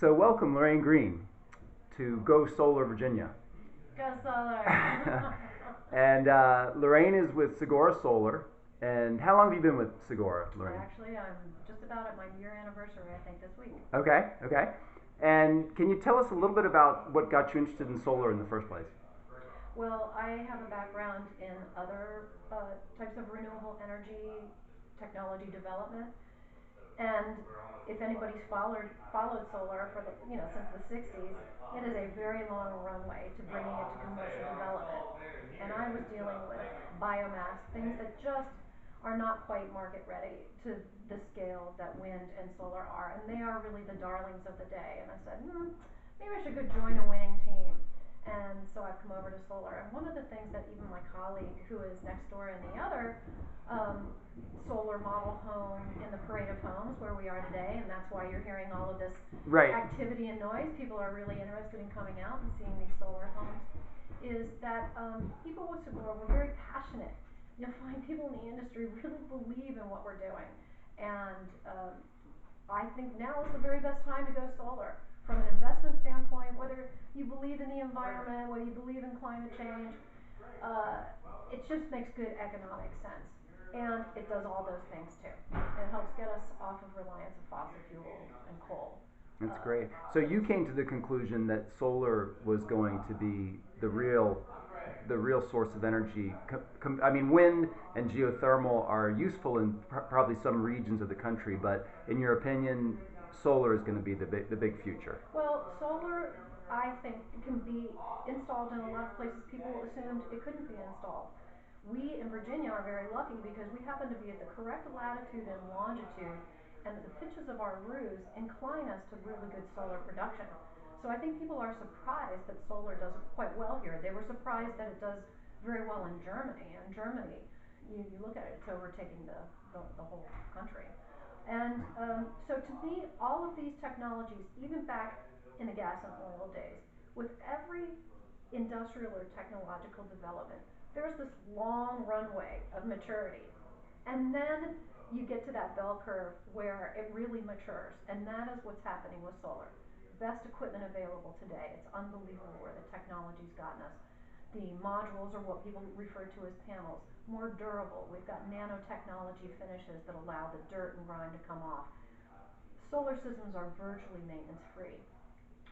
So welcome, Loraine Green, to Go Solar Virginia. Go Solar! And Loraine is with Sigora Solar. And how long have you been with Sigora, Loraine? Actually, I'm just about at my year anniversary, I think, this week. Okay, okay. And can you tell us a little bit about what got you interested in solar in the first place? Well, I have a background in other types of renewable energy technology development, and if anybody's followed solar for the since the 60s, it is a very long runway to bringing it to commercial development. And I was dealing with biomass, things that just are not quite market ready to the scale that wind and solar are, and they are really the darlings of the day. And I said, maybe I should go join a winning team. And so I've come over to solar. And one of the things that even my colleague, who is next door in the other solar model home in the parade of homes where we are today, and that's why you're hearing all of this Right. activity and noise. People are really interested in coming out and seeing these solar homes. Is that people with Sigora were very passionate. You'll find people in the industry really believe in what we're doing, and I think now is the very best time to go solar. From an investment standpoint, whether you believe in the environment, whether you believe in climate change, it just makes good economic sense. And it does all those things too. It helps get us off of reliance of fossil fuels and coal. That's great. So you came to the conclusion that solar was going to be the real source of energy. I mean, wind and geothermal are useful in probably some regions of the country, but in your opinion, solar is going to be the big future. Well, solar, I think, can be installed in a lot of places people assumed it couldn't be installed. We in Virginia are very lucky because we happen to be at the correct latitude and longitude, and the pitches of our roofs incline us to really good solar production. So I think people are surprised that solar does quite well here. They were surprised that it does very well in Germany. And Germany, you look at it, it's overtaking the whole country. And so to me, all of these technologies, even back in the gas and oil days, with every industrial or technological development, there's this long runway of maturity. And then you get to that bell curve where it really matures. And that is what's happening with solar. Best equipment available today. It's unbelievable where the technology's gotten us. The modules are what people refer to as panels, more durable. We've got nanotechnology finishes that allow the dirt and grime to come off. Solar systems are virtually maintenance free.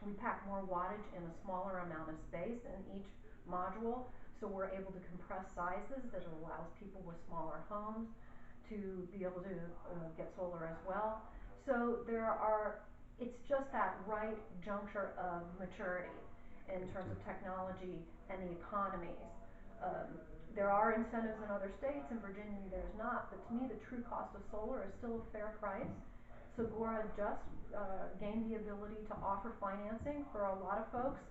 We pack more wattage in a smaller amount of space in each module, so we're able to compress sizes that allows people with smaller homes to be able to get solar as well. So it's just that right juncture of maturity in terms of technology and the economies. There are incentives in other states. In Virginia, there's not. But to me, the true cost of solar is still a fair price. Sigora just gained the ability to offer financing for a lot of folks.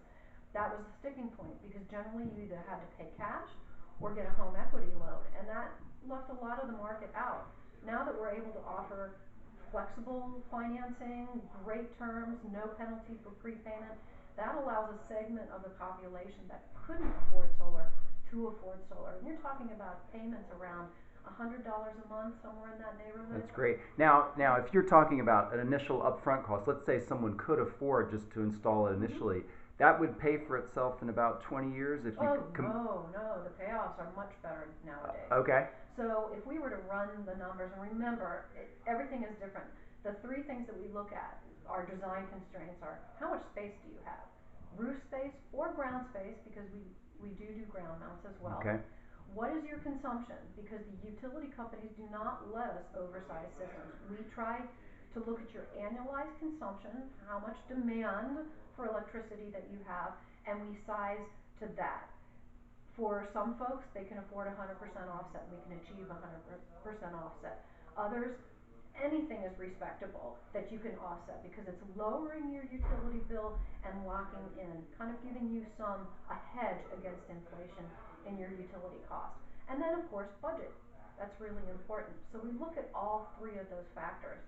That was the sticking point because generally you either had to pay cash or get a home equity loan, and that left a lot of the market out. Now that we're able to offer flexible financing, great terms, no penalty for prepayment, that allows a segment of the population that couldn't afford solar to afford solar. And you're talking about payments around $100 a month, somewhere in that neighborhood. That's great. Now, if you're talking about an initial upfront cost, let's say someone could afford just to install it initially, that would pay for itself in about 20 years if you no, the payoffs are much better nowadays. Okay. So if we were to run the numbers, and remember, everything is different. The three things that we look at, our design constraints are, how much space do you have? Roof space or ground space, because we do ground mounts as well. Okay. What is your consumption? Because the utility companies do not let us oversize systems. We try to look at your annualized consumption, how much demand for electricity that you have, and we size to that. For some folks, they can afford 100% offset. We can achieve 100% offset. Others, anything is respectable that you can offset because it's lowering your utility bill and locking in, kind of giving you a hedge against inflation in your utility cost. And then, of course, budget. That's really important. So we look at all three of those factors.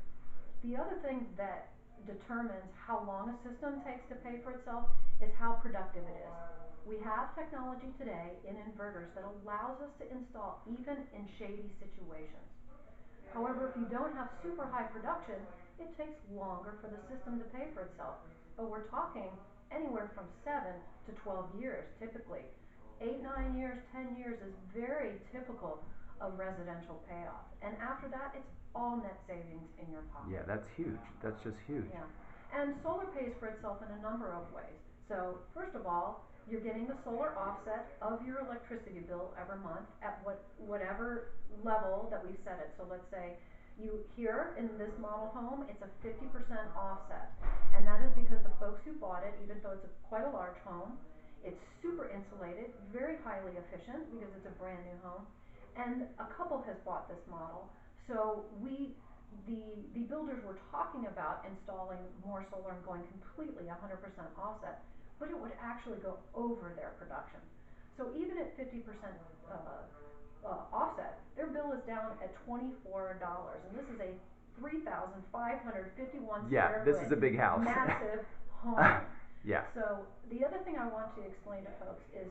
The other thing that determines how long a system takes to pay for itself is how productive it is. We have technology today in inverters that allows us to install even in shady situations. However, if you don't have super high production, it takes longer for the system to pay for itself. But we're talking anywhere from 7 to 12 years typically. 8, 9 years, 10 years is very typical of residential payoff. And after that, it's all net savings in your pocket. Yeah, that's huge. That's just huge. Yeah. And solar pays for itself in a number of ways. So first of all, you're getting the solar offset of your electricity bill every month at whatever level that we've set it. So let's say you here in this model home, it's a 50% offset. And that is because the folks who bought it, even though it's quite a large home, it's super insulated, very highly efficient because it's a brand new home. And a couple has bought this model. So the builders were talking about installing more solar and going completely 100% offset, but it would actually go over their production. So even at 50% offset, their bill is down at $24, and this is a 3,551 Yeah, square this foot is a big house. massive home. Yeah. So the other thing I want to explain to folks is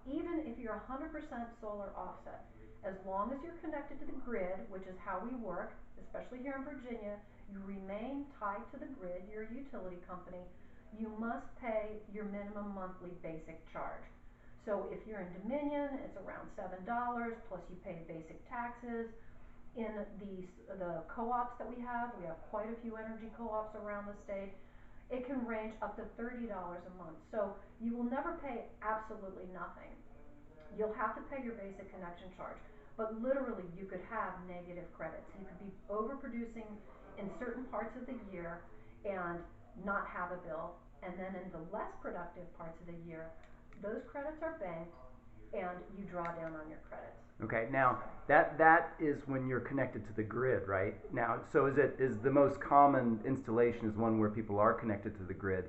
even if you're 100% solar offset, as long as you're connected to the grid, which is how we work, especially here in Virginia, you remain tied to the grid, your utility company, you must pay your minimum monthly basic charge. So if you're in Dominion, it's around $7, plus you pay basic taxes. In the co-ops that we have quite a few energy co-ops around the state, it can range up to $30 a month. So you will never pay absolutely nothing. You'll have to pay your basic connection charge, but literally you could have negative credits. You could be overproducing in certain parts of the year and not have a bill, and then in the less productive parts of the year, those credits are banked and you draw down on your credits. Okay, now that is when you're connected to the grid, right? Now, so is the most common installation is one where people are connected to the grid.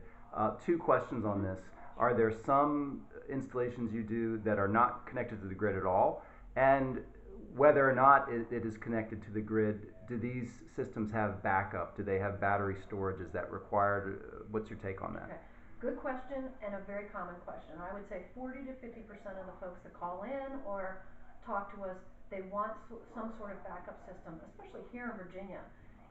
Two questions on this. Are there some installations you do that are not connected to the grid at all? And whether or not it is connected to the grid, do these systems have backup? Do they have battery storage? Is that required? What's your take on that? Okay. Good question, and a very common question. I would say 40 to 50% of the folks that call in or talk to us, they want some sort of backup system, especially here in Virginia.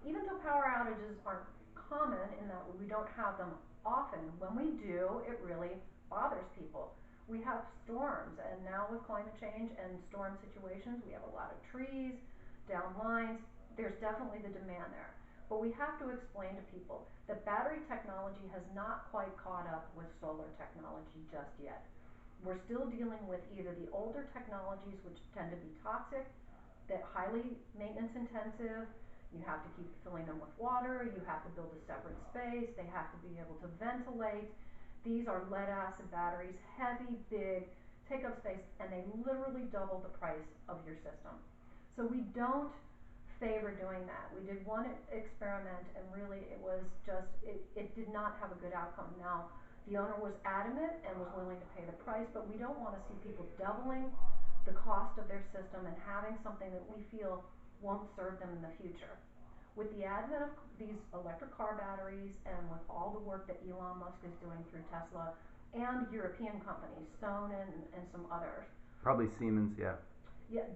Even though power outages aren't common in that we don't have them often, when we do, it really bothers people. We have storms, and now with climate change and storm situations, we have a lot of trees, down lines. There's definitely the demand there. But we have to explain to people that battery technology has not quite caught up with solar technology just yet. We're still dealing with either the older technologies, which tend to be toxic, that highly maintenance intensive. You have to keep filling them with water, you have to build a separate space, they have to be able to ventilate. These are lead acid batteries, heavy, big, take up space, and they literally double the price of your system. So we don't favor doing that. We did one experiment, and really it was just, it did not have a good outcome. Now, the owner was adamant and was willing to pay the price, but we don't want to see people doubling the cost of their system and having something that we feel won't serve them in the future. With the advent of these electric car batteries and with all the work that Elon Musk is doing through Tesla and European companies, Stone and some others. Probably Siemens, yeah. Yeah,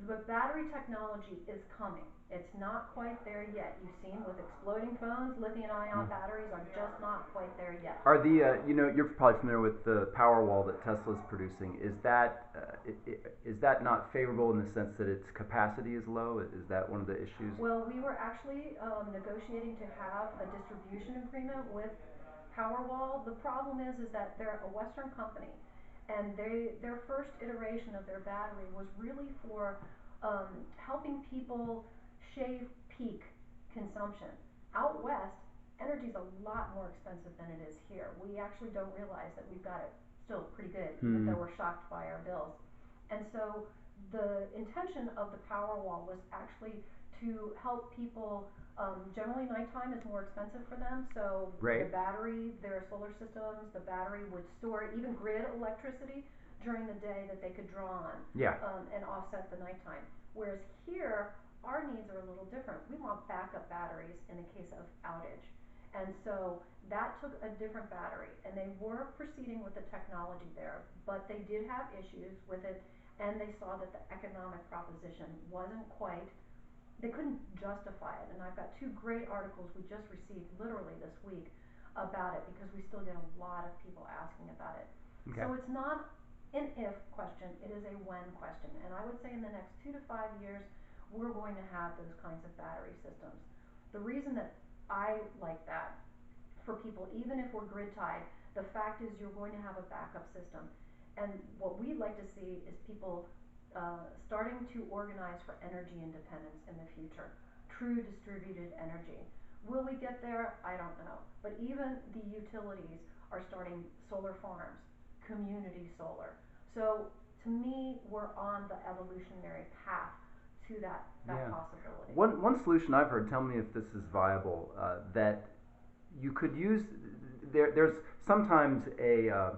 the battery technology is coming. It's not quite there yet. You've seen with exploding phones, lithium-ion batteries are just not quite there yet. Are the you're probably familiar with the Powerwall that Tesla's producing. Is that not favorable in the sense that its capacity is low? Is that one of the issues? Well, we were actually negotiating to have a distribution agreement with Powerwall. The problem is that they're a Western company, and their first iteration of their battery was really for helping people shave peak consumption. Out west, energy is a lot more expensive than it is here. We actually don't realize that we've got it still pretty good, even though we're shocked by our bills. And so the intention of the Powerwall was actually to help people. Generally, nighttime is more expensive for them, so right. The battery, their solar systems, the battery would store even grid electricity during the day that they could draw on, yeah. And offset the nighttime. Whereas here, our needs are a little different. We want backup batteries in the case of outage. And so that took a different battery, and they were proceeding with the technology there, but they did have issues with it, and they saw that the economic proposition wasn't quite they couldn't justify it. And I've got two great articles we just received literally this week about it, because we still get a lot of people asking about it. Okay. So it's not an if question, it is a when question. And I would say in the next 2 to 5 years, we're going to have those kinds of battery systems. The reason that I like that for people, even if we're grid tied, the fact is you're going to have a backup system. And what we'd like to see is people starting to organize for energy independence in the future, true distributed energy. Will we get there? I don't know. But even the utilities are starting solar farms, community solar. So to me, we're on the evolutionary path to that Yeah. possibility. One solution I've heard, tell me if this is viable, that you could use, there's sometimes a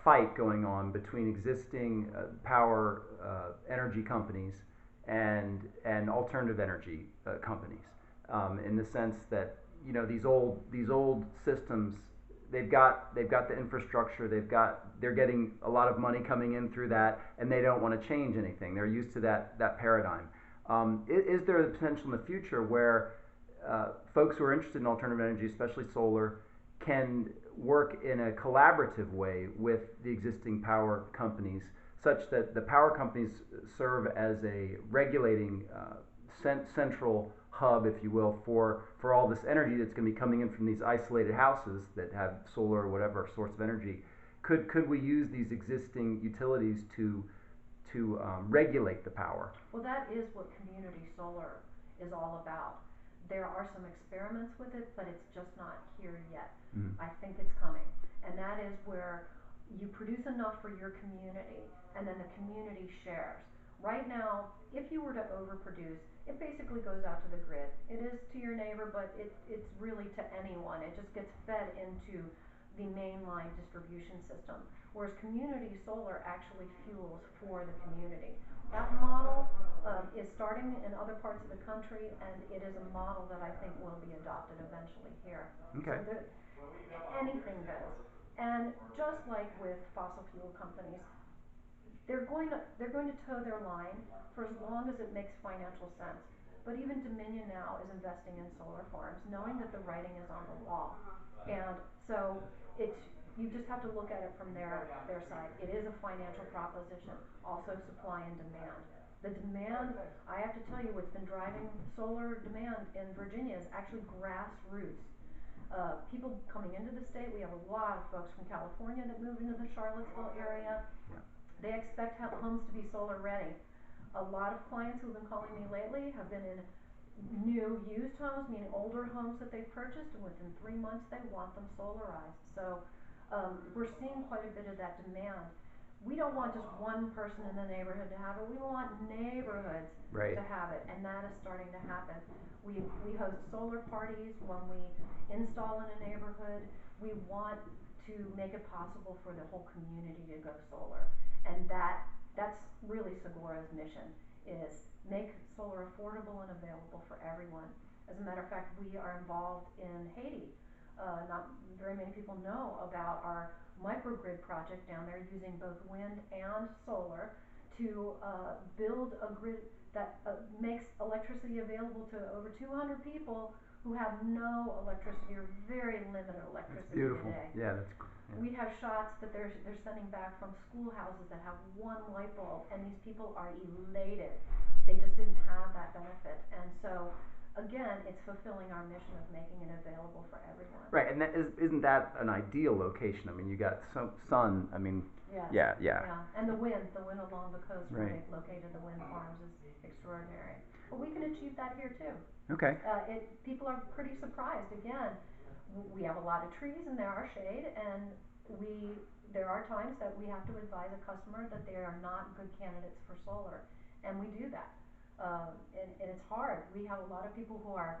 fight going on between existing power energy companies and alternative energy companies, in the sense that, you know, these old systems, they've got the infrastructure, they're getting a lot of money coming in through that, and they don't want to change anything. They're used to that paradigm. Is there the potential in the future where folks who are interested in alternative energy, especially solar, can work in a collaborative way with the existing power companies, such that the power companies serve as a regulating central hub, if you will, for all this energy that's going to be coming in from these isolated houses that have solar or whatever source of energy? Could we use these existing utilities to regulate the power? Well, that is what community solar is all about. There are some experiments with it, but it's just not here yet. Mm-hmm. I think it's coming. And that is where you produce enough for your community, and then the community shares. Right now, if you were to overproduce, it basically goes out to the grid. It is to your neighbor, but it's really to anyone. It just gets fed into the mainline distribution system. Whereas community solar actually fuels for the community. That model is starting in other parts of the country, and it is a model that I think will be adopted eventually here. Okay. So anything goes. And just like with fossil fuel companies, they're going to toe their line for as long as it makes financial sense. But even Dominion now is investing in solar farms, knowing that the writing is on the wall. And so you just have to look at it from their side. It is a financial proposition, also supply and demand. The demand, I have to tell you, what's been driving solar demand in Virginia is actually grassroots. People coming into the state, we have a lot of folks from California that moved into the Charlottesville area. Yeah. They expect homes to be solar ready. A lot of clients who've been calling me lately have been in new used homes, meaning older homes that they've purchased, and within 3 months they want them solarized. So we're seeing quite a bit of that demand. We don't want just one person in the neighborhood to have it. We want neighborhoods Right. to have it, and that is starting to happen. We host solar parties when we install in a neighborhood. We want to make it possible for the whole community to go solar, and that's really Sigora's mission, is make solar affordable and available for everyone. As a matter of fact, we are involved in Haiti. Not very many people know about our microgrid project down there, using both wind and solar to build a grid that makes electricity available to over 200 people who have no electricity or very limited electricity Beautiful. today. Yeah, that's cool. Yeah. We have shots that they're sending back from schoolhouses that have one light bulb, and these people are elated. They just didn't have that benefit, and so again, it's fulfilling our mission of making it available for everyone. Right, and isn't that an ideal location? I mean, you got sun. I mean, Yes. yeah. And the wind along the coast where Right. they've located the wind farms is extraordinary. But we can achieve that here too. Okay. People are pretty surprised. Again, we have a lot of trees and there are shade, and there are times that we have to advise a customer that they are not good candidates for solar, and we do that. And it's hard. We have a lot of people who are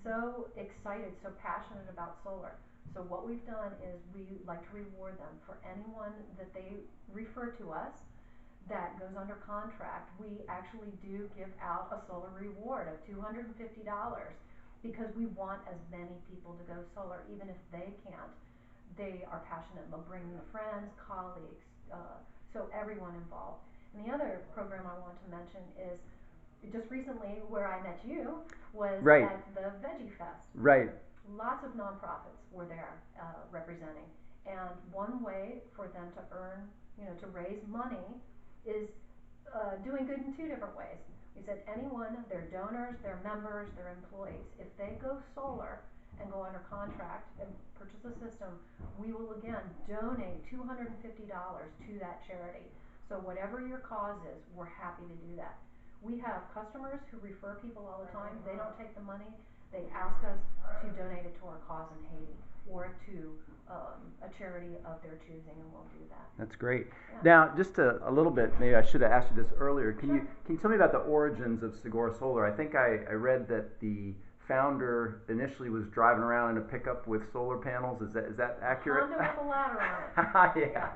so excited, so passionate about solar. So what we've done is we like to reward them for anyone that they refer to us that goes under contract. We actually do give out a solar reward of $250, because we want as many people to go solar, even if they can't. They are passionate about bringing their friends, colleagues, so everyone involved. And the other program I want to mention is just recently where I met you was Right, at the Veggie Fest. right, Lots of nonprofits were there representing, and one way for them to earn, to raise money, is doing good in two different ways. We said anyone, their donors, their members, their employees, if they go solar and go under contract and purchase a system, we will again donate $250 to that charity. So whatever your cause is, we're happy to do that. We have customers who refer people all the time. They don't take the money. They ask us to donate it to our cause in Haiti or to a charity of their choosing, and we'll do that. that's great. Yeah. Now, just a little bit, maybe I should have asked you this earlier. Can Sure. you tell me about the origins of Sigora Solar? I think I read that the founder initially was driving around in a pickup with solar panels. Is that accurate? Honda with a ladder on it. Yeah.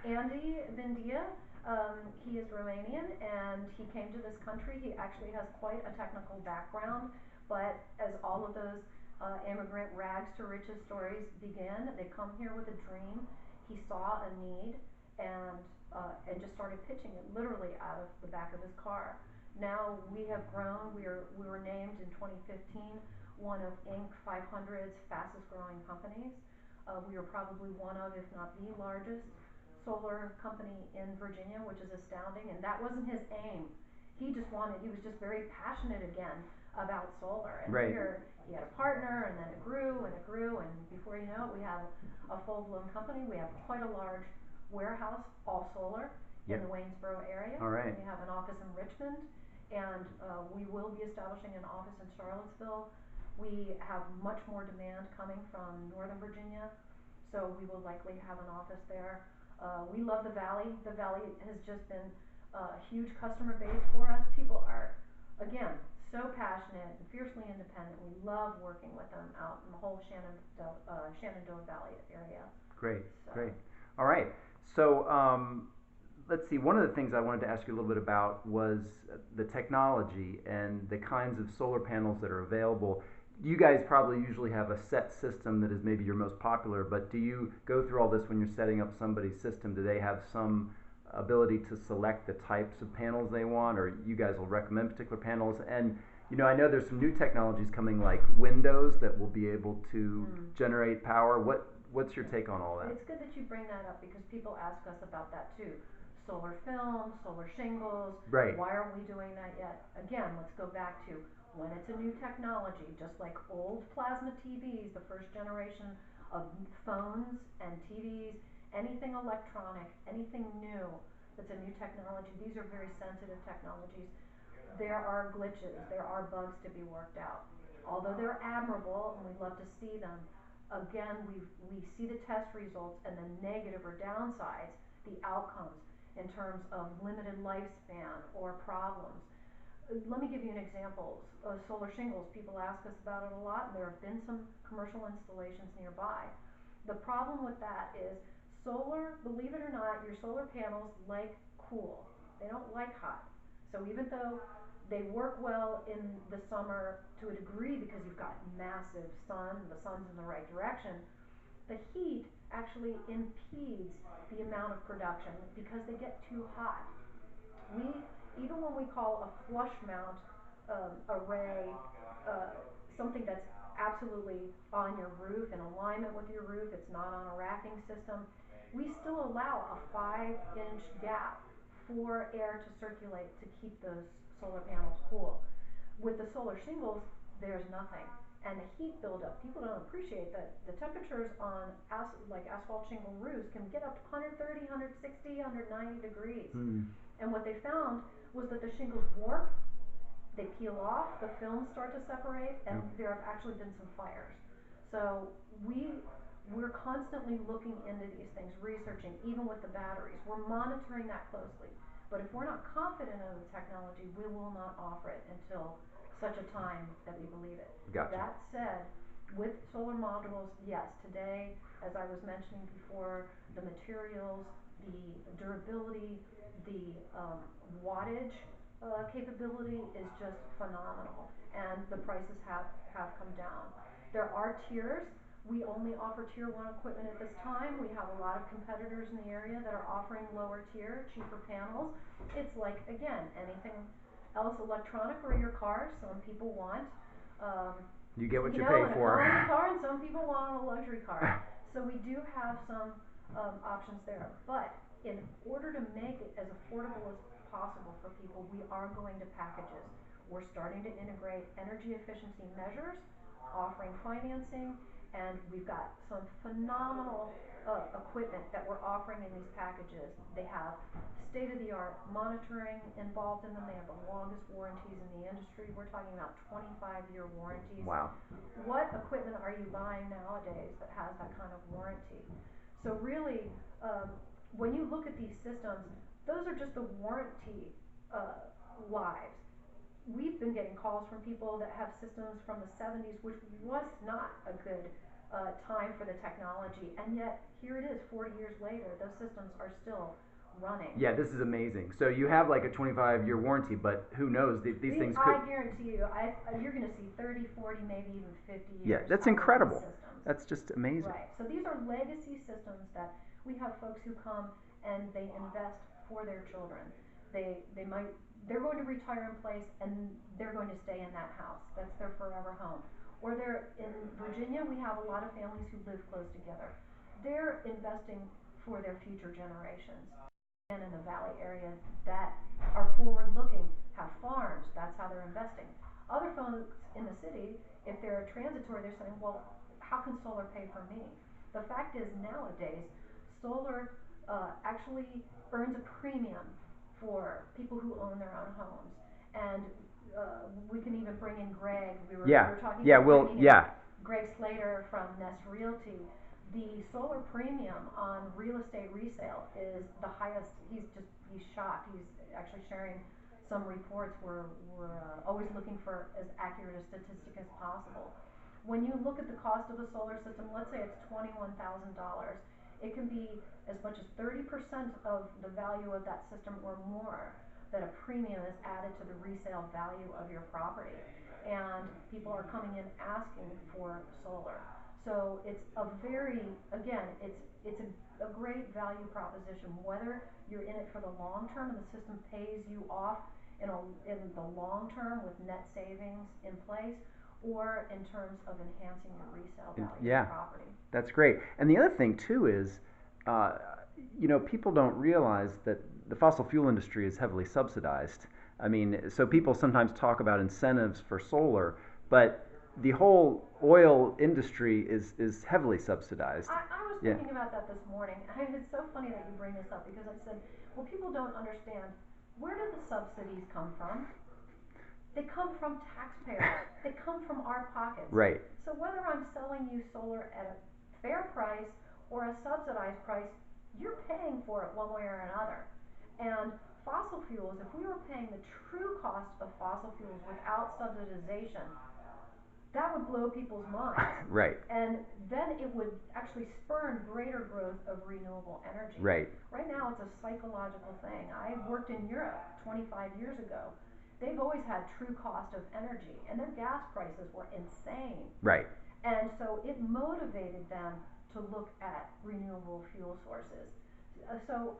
Andy Vindia, he is Romanian, and he came to this country. He actually has quite a technical background, but as all of those immigrant rags to riches stories begin, they come here with a dream. He saw a need and just started pitching it literally out of the back of his car. Now we have grown. We were named in 2015 one of Inc. 500's fastest growing companies. We are probably one of, if not the largest, solar company in Virginia, which is astounding. And that wasn't his aim. He was just very passionate again about solar. And Right. he had a partner, and then it grew, and before you know it, we have a full-blown company. We have quite a large warehouse, all solar, Yep. in the Waynesboro area. All right. We have an office in Richmond, and we will be establishing an office in Charlottesville. We have much more demand coming from Northern Virginia, so we will likely have an office there. We love the Valley. The Valley has just been a huge customer base for us. People are, again, so passionate and fiercely independent. We love working with them out in the whole Shenandoah Valley area. Great, So. great. All right. So let's see. One of the things I wanted to ask you a little bit about was the technology and the kinds of solar panels that are available. You guys probably usually have a set system that is maybe your most popular, but do you go through all this when you're setting up somebody's system? Do they have some ability to select the types of panels they want, or you guys will recommend particular panels? And I know there's some new technologies coming, like windows that will be able to generate power. What's your take on all that? It's good that you bring that up because people ask us about that too. Solar film, solar shingles. Right. Why aren't we doing that yet? Again, let's go back to when it's a new technology, just like old plasma TVs, the first generation of phones and TVs, anything electronic, anything new that's a new technology. These are very sensitive technologies. There are glitches, there are bugs to be worked out. Although they're admirable and we'd love to see them, again, we see the test results and the negative or downsides, the outcomes in terms of limited lifespan or problems. Let me give you an example. Solar shingles, people ask us about it a lot, and there have been some commercial installations nearby. The problem with that is solar, believe it or not, your solar panels like cool. They don't like hot. So even though they work well in the summer to a degree because you've got massive sun, the sun's in the right direction, the heat actually impedes the amount of production because they get too hot. Even when we call a flush mount array something that's absolutely on your roof, in alignment with your roof, it's not on a racking system, we still allow a 5-inch gap for air to circulate to keep those solar panels cool. With the solar shingles, there's nothing. And the heat buildup, people don't appreciate that the temperatures on like asphalt shingle roofs can get up to 130, 160, 190 degrees. And what they found was that the shingles warp, they peel off, the films start to separate, and there have actually been some fires. So we're constantly looking into these things, researching, even with the batteries. We're monitoring that closely. But if we're not confident in the technology, we will not offer it until such a time that we believe it. Gotcha. That said, with solar modules, yes, today, as I was mentioning before, the materials, the durability, the wattage capability is just phenomenal, and the prices have come down. There are tiers. We only offer tier 1 equipment at this time. We have a lot of competitors in the area that are offering lower tier, cheaper panels. It's like, again, anything else electronic or your cars. Some people want, um, You get what you you know, pay an for. economy car, and some people want a luxury car. So we do have some options there. But in order to make it as affordable as possible for people, we are going to packages. We're starting to integrate energy efficiency measures, offering financing, and we've got some phenomenal equipment that we're offering in these packages. They have state-of-the-art monitoring involved in them. They have the longest warranties in the industry. We're talking about 25-year warranties. Wow. What equipment are you buying nowadays that has that kind of warranty? So really, when you look at these systems, those are just the warranty lives. We've been getting calls from people that have systems from the 70s, which was not a good time for the technology, and yet here it is 40 years later, those systems are still running. Yeah, this is amazing. So you have like a 25-year warranty, but who knows, these things could... I guarantee you, you're going to see 30, 40, maybe even 50 years. Yeah, that's out of incredible. these systems. That's just amazing. Right, so these are legacy systems that we have folks who come and they invest for their children. They're going to retire in place and they're going to stay in that house. That's their forever home. Or they're in Virginia, we have a lot of families who live close together. They're investing for their future generations. And in the valley area that are forward looking, have farms, that's how they're investing. Other folks in the city, if they're transitory, they're saying, well, how can solar pay for me? The fact is nowadays, solar actually earns a premium for people who own their own homes. And we can even bring in Greg. We were talking about Greg Slater from Nest Realty. The solar premium on real estate resale is the highest. He's shocked. He's actually sharing some reports. We're always looking for as accurate a statistic as possible. When you look at the cost of a solar system, let's say it's $21,000, it can be as much as 30% of the value of that system or more that a premium is added to the resale value of your property. And people are coming in asking for solar. So it's a very, again, it's a great value proposition, whether you're in it for the long term and the system pays you off in the long term with net savings in place, or in terms of enhancing your resale value of your property. That's great. And the other thing too is, people don't realize that the fossil fuel industry is heavily subsidized. I mean, so people sometimes talk about incentives for solar, but the whole oil industry is heavily subsidized. I was thinking about that this morning. It's so funny that you bring this up because I said, well, people don't understand, where do the subsidies come from? They come from taxpayers. They come from our pockets. Right. So whether I'm selling you solar at a fair price or a subsidized price, you're paying for it one way or another. And fossil fuels, if we were paying the true cost of fossil fuels without subsidization, that would blow people's minds. Right. And then it would actually spur greater growth of renewable energy. Right. Right now it's a psychological thing. I worked in Europe 25 years ago. They've always had true cost of energy, and their gas prices were insane. Right. And so it motivated them to look at renewable fuel sources. So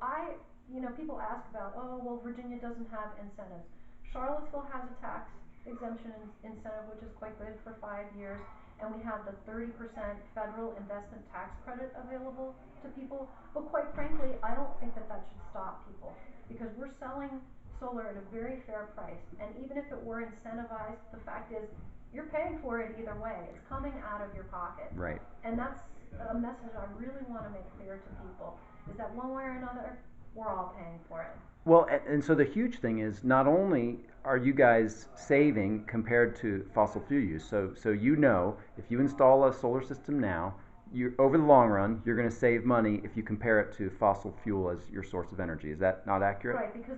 people ask about, oh, well, Virginia doesn't have incentives. Charlottesville has a tax exemption incentive, which is quite good for 5 years, and we have the 30% federal investment tax credit available to people. But quite frankly, I don't think that should stop people, because we're selling solar at a very fair price, and even if it were incentivized, the fact is you're paying for it either way. It's coming out of your pocket. Right. And that's a message I really want to make clear to people, is that one way or another, we're all paying for it. Well, and so the huge thing is, not only are you guys saving compared to fossil fuel use, so if you install a solar system now, over the long run, you're going to save money if you compare it to fossil fuel as your source of energy. Is that not accurate? Right, because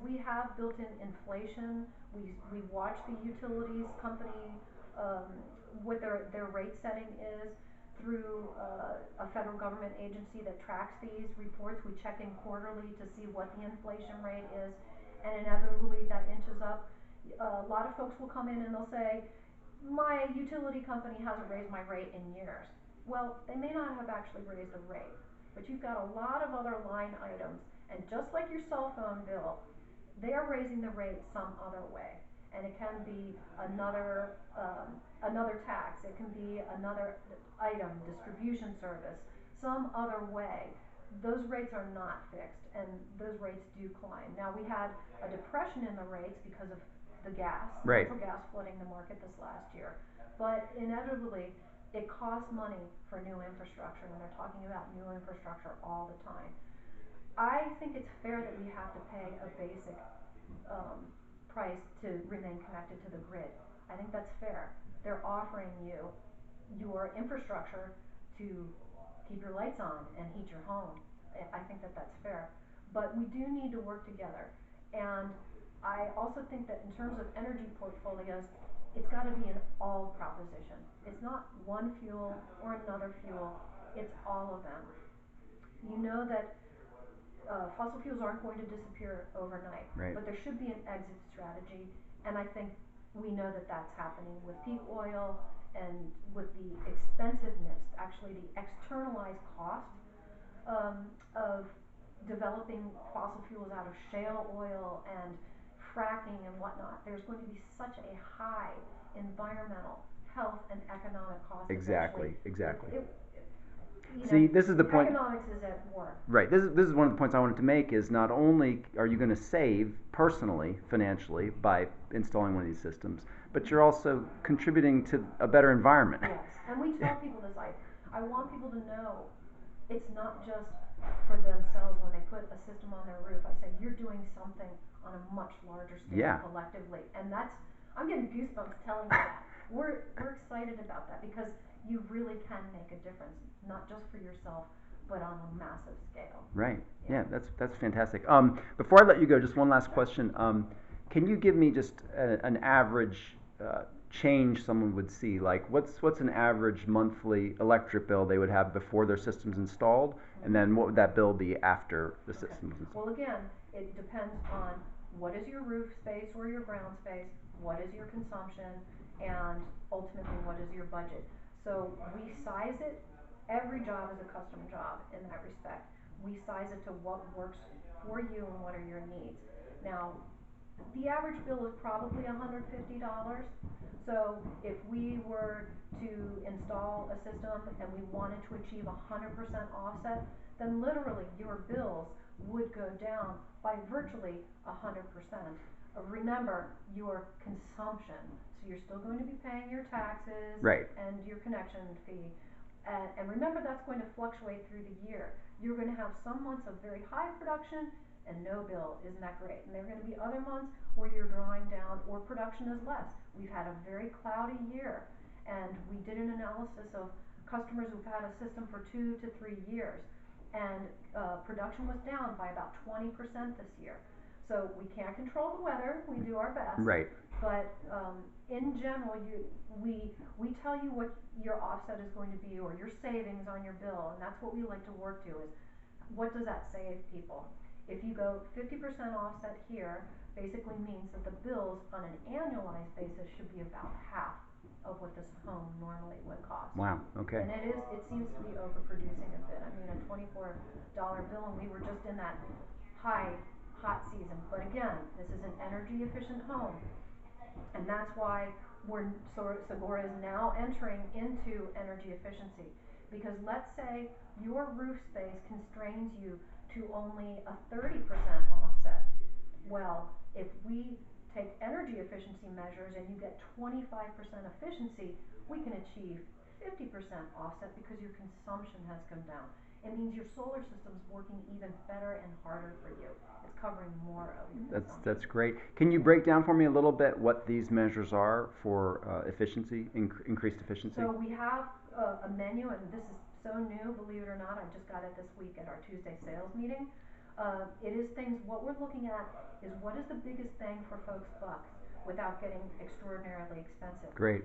we have built-in inflation. We watch the utilities company, what their rate setting is through a federal government agency that tracks these reports. We check in quarterly to see what the inflation rate is, and inevitably that inches up. A lot of folks will come in and they'll say, my utility company hasn't raised my rate in years. Well, they may not have actually raised the rate, but you've got a lot of other line items, and just like your cell phone bill, They are raising the rate some other way, and it can be another tax, it can be another item, distribution service, some other way. Those rates are not fixed, and those rates do climb. Now, we had a depression in the rates because of the gas, Right. natural gas flooding the market this last year. But inevitably, it costs money for new infrastructure, and they're talking about new infrastructure all the time. I think it's fair that we have to pay a basic price to remain connected to the grid. I think that's fair. They're offering you your infrastructure to keep your lights on and heat your home. I think that that's fair. But we do need to work together. And I also think that in terms of energy portfolios, it's got to be an all proposition. It's not one fuel or another fuel, it's all of them. You know that fossil fuels aren't going to disappear overnight, Right. but there should be an exit strategy, and I think we know that that's happening with peak oil and with the expensiveness, actually the externalized cost of developing fossil fuels out of shale oil and fracking and whatnot. There's going to be such a high environmental, health, and economic cost. Exactly. You See, know, this is the point. Economics is at work. Right. This is one of the points I wanted to make. Is not only are you going to save personally, financially, by installing one of these systems, but you're also contributing to a better environment. Yes, and we tell people this. I want people to know it's not just for themselves when they put a system on their roof. I say you're doing something on a much larger scale collectively, and I'm getting goosebumps telling you that. We're excited about that because you really can make a difference, not just for yourself, but on a massive scale. Right. Yeah, that's fantastic. Before I let you go, just one last question. Can you give me just an average change someone would see? Like, what's an average monthly electric bill they would have before their system's installed, and then what would that bill be after the system's installed? Well, again, it depends on what is your roof space or your ground space, what is your consumption, and ultimately what is your budget. So we size it. Every job is a custom job in that respect. We size it to what works for you and what are your needs. Now, the average bill is probably $150. So if we were to install a system and we wanted to achieve 100% offset, then literally your bills would go down by virtually 100%. Remember your consumption. So you're still going to be paying your taxes and your connection fee. And remember, that's going to fluctuate through the year. You're going to have some months of very high production and no bill. Isn't that great? And there are going to be other months where you're drawing down or production is less. We've had a very cloudy year, and we did an analysis of customers who've had a system for 2 to 3 years, and production was down by about 20% this year. So we can't control the weather. We do our best. Right. But in general, we tell you what your offset is going to be or your savings on your bill, and that's what we like to work to is what does that save people? If you go 50% offset here, basically means that the bills on an annualized basis should be about half of what this home normally would cost. Wow. Okay. And it seems to be overproducing a bit. I mean, a $24 bill, and we were just in that hot season. But again, this is an energy efficient home, and that's why Sigora is now entering into energy efficiency. Because let's say your roof space constrains you to only a 30% offset. Well, if we take energy efficiency measures and you get 25% efficiency, we can achieve 50% offset because your consumption has come down. It means your solar system's working even better and harder for you. It's covering more of your consumption. That's great. Can you break down for me a little bit what these measures are for efficiency, increased efficiency? So we have a menu, and this is so new, believe it or not. I just got it this week at our Tuesday sales meeting. It is things, what we're looking at is what is the biggest bang for folks' bucks without getting extraordinarily expensive. Great.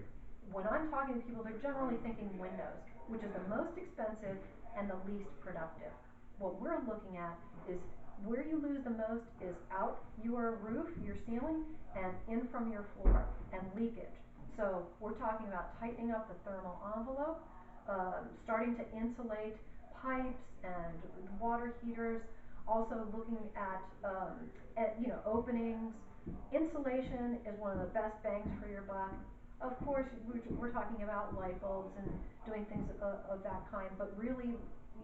When I'm talking to people, they're generally thinking windows, which is the most expensive and the least productive. What we're looking at is where you lose the most is out your roof, your ceiling, and in from your floor, and leakage. So we're talking about tightening up the thermal envelope, starting to insulate pipes and water heaters, Also looking at openings. Insulation is one of the best bangs for your buck. Of course, we're talking about light bulbs and doing things of that kind, but really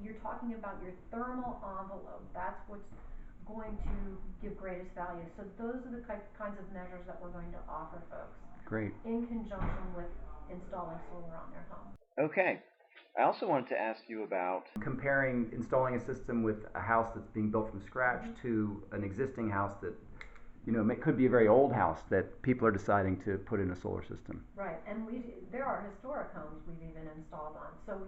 you're talking about your thermal envelope. That's what's going to give greatest value. So those are the kinds of measures that we're going to offer folks Great. in conjunction with installing solar on their home. Okay. I also wanted to ask you about comparing installing a system with a house that's being built from scratch to an existing house that could be a very old house that people are deciding to put in a solar system. Right, and there are historic homes we've even installed on. So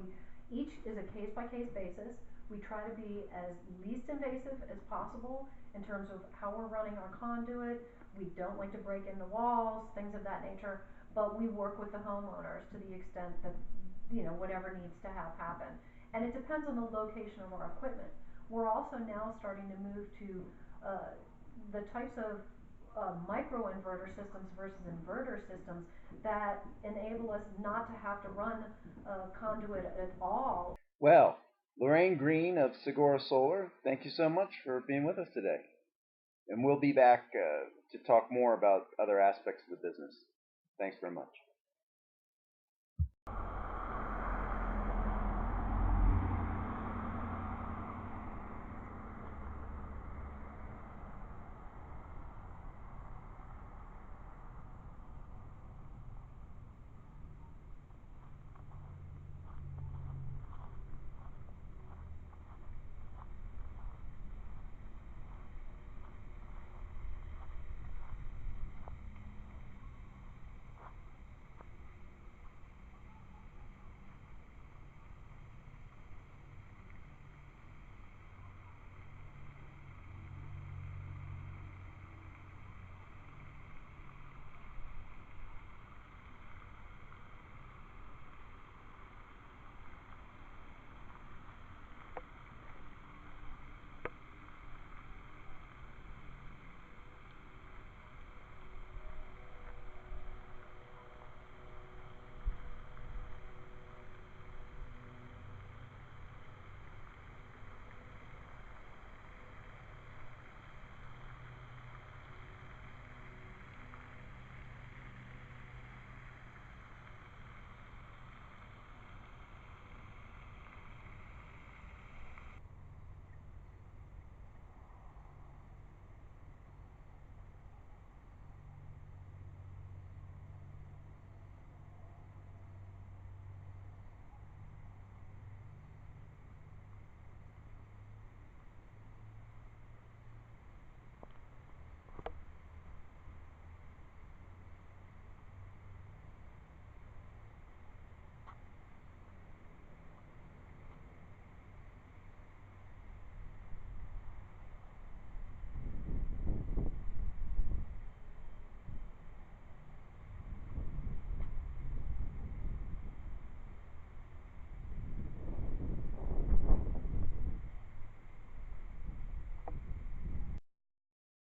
each is a case by case basis. We try to be as least invasive as possible in terms of how we're running our conduit. We don't like to break in the walls, things of that nature, but we work with the homeowners to the extent that whatever needs to happen. And it depends on the location of our equipment. We're also now starting to move to the types of microinverter systems versus inverter systems that enable us not to have to run conduit at all. Well, Loraine Green of Sigora Solar, thank you so much for being with us today. And we'll be back to talk more about other aspects of the business. Thanks very much.